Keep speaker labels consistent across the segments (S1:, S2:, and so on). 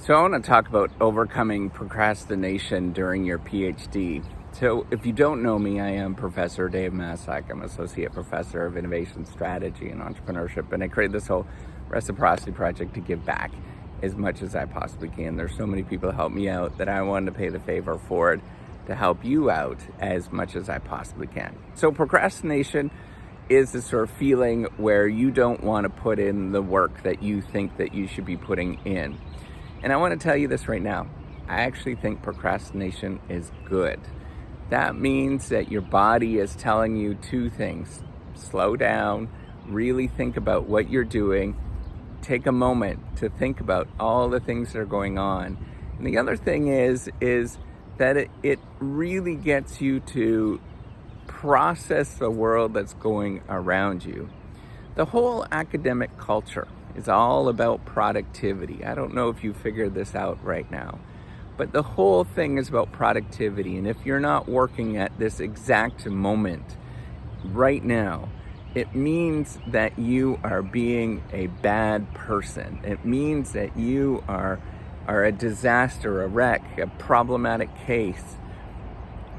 S1: So I want to talk about overcoming procrastination during your PhD. So if you don't know me, I am Professor Dave Massack. I'm Associate Professor of Innovation Strategy and Entrepreneurship, and I created this whole reciprocity project to give back as much as I possibly can. There's so many people help me out that I wanted to pay the favor forward to help you out as much as I possibly can. So procrastination is the sort of feeling where you don't want to put in the work that you think that you should be putting in. And I want to tell you this right now. I actually think procrastination is good. That means that your body is telling you two things. Slow down, really think about what you're doing. Take a moment to think about all the things that are going on. And the other thing is that it really gets you to process the world that's going around you. The whole academic culture is all about productivity. I don't know if you figured this out right now, but the whole thing is about productivity. And if you're not working at this exact moment right now, it means that you are being a bad person. It means that you are a disaster, a wreck, a problematic case.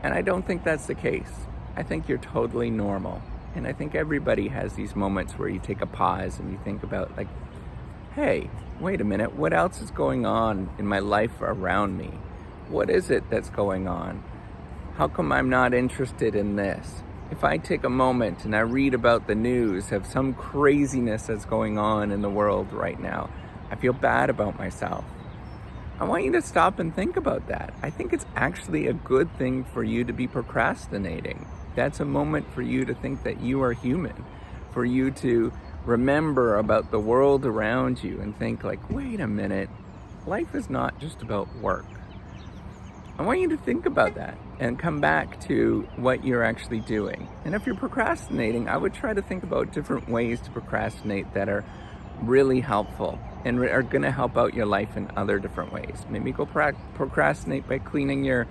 S1: And I don't think that's the case. I think you're totally normal. And I think everybody has these moments where you take a pause and you think about, like, hey, wait a minute, what else is going on in my life around me? What is it that's going on? How come I'm not interested in this? If I take a moment and I read about the news of some craziness that's going on in the world right now, I feel bad about myself. I want you to stop and think about that. I think it's actually a good thing for you to be procrastinating. That's a moment for you to think that you are human, for you to remember about the world around you and think, like, wait a minute, life is not just about work. I want you to think about that and come back to what you're actually doing. And if you're procrastinating, I would try to think about different ways to procrastinate that are really helpful and are going to help out your life in other different ways. Maybe go procrastinate by cleaning your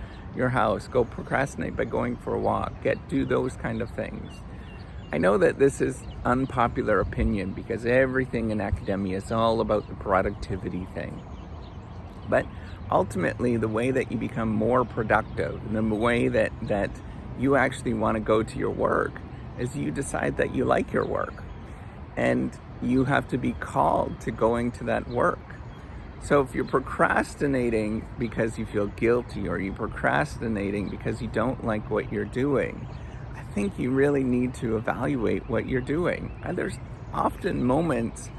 S1: house. Go procrastinate by going for a walk. Do those kind of things. I know that this is unpopular opinion because everything in academia is all about the productivity thing. But ultimately, the way that you become more productive and the way that you actually want to go to your work is you decide that you like your work. And you have to be called to going to that work. So if you're procrastinating because you feel guilty or you're procrastinating because you don't like what you're doing, I think you really need to evaluate what you're doing. And there's often moments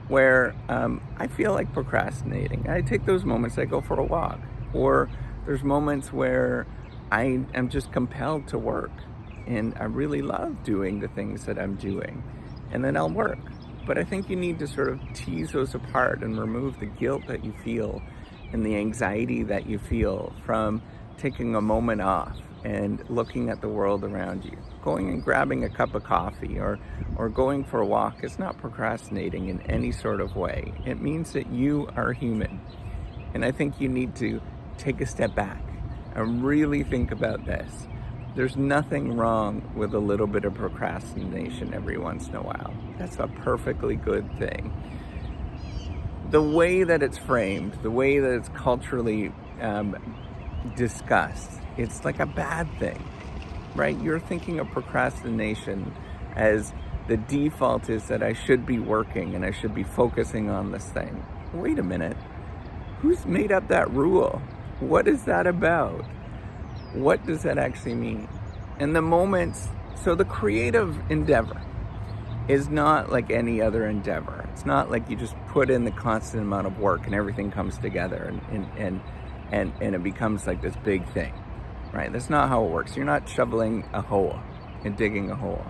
S1: where I feel like procrastinating. I take those moments, I go for a walk. Or there's moments where I am just compelled to work and I really love doing the things that I'm doing. And then I'll work. But I think you need to sort of tease those apart and remove the guilt that you feel and the anxiety that you feel from taking a moment off and looking at the world around you. Going and grabbing a cup of coffee or going for a walk is not procrastinating in any sort of way. It means that you are human. And I think you need to take a step back and really think about this. There's nothing wrong with a little bit of procrastination every once in a while. That's a perfectly good thing. The way that it's framed, the way that it's culturally discussed, it's like a bad thing, right? You're thinking of procrastination as the default is that I should be working and I should be focusing on this thing. Wait a minute. Who's made up that rule? What is that about? What does that actually mean? And the moments, so the creative endeavor is not like any other endeavor. It's not like you just put in the constant amount of work and everything comes together and it becomes like this big thing, right? That's not how it works. You're not shoveling a hole and digging a hole.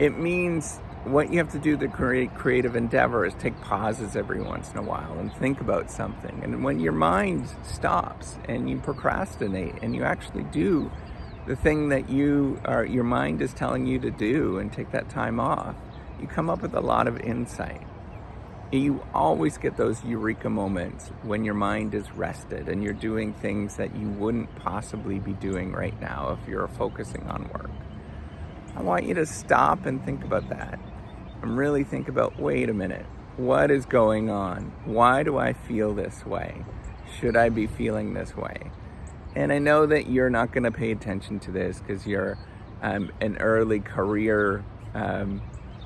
S1: It means what you have to do to create creative endeavor is take pauses every once in a while and think about something. And when your mind stops and you procrastinate and you actually do the thing that your mind is telling you to do and take that time off, you come up with a lot of insight. You always get those eureka moments when your mind is rested and you're doing things that you wouldn't possibly be doing right now if you're focusing on work. I want you to stop and think about that and really think about, wait a minute, What is going on? Why do I feel this way? Should I be feeling this way? And I know that you're not going to pay attention to this because you're an early career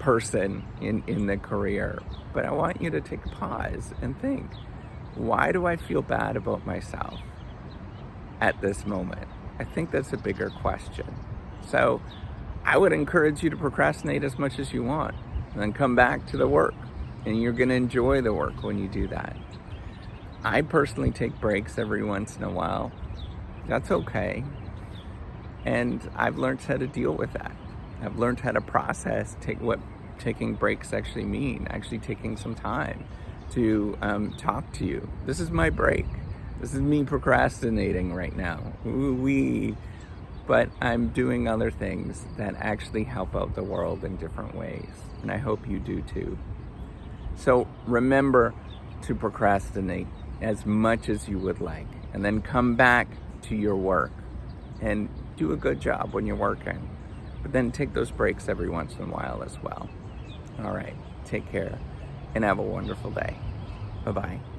S1: person in the career. But I want you to take a pause and think, why do I feel bad about myself at this moment? I think that's a bigger question. So I would encourage you to procrastinate as much as you want, and then come back to the work. And you're going to enjoy the work when you do that. I personally take breaks every once in a while. That's okay. And I've learned how to deal with that. I've learned how to process what taking breaks actually mean, actually taking some time to talk to you. This is my break. This is me procrastinating right now. Ooh-wee. But I'm doing other things that actually help out the world in different ways. And I hope you do too. So remember to procrastinate as much as you would like, and then come back to your work and do a good job when you're working. But then take those breaks every once in a while as well. All right, take care and have a wonderful day. Bye-bye.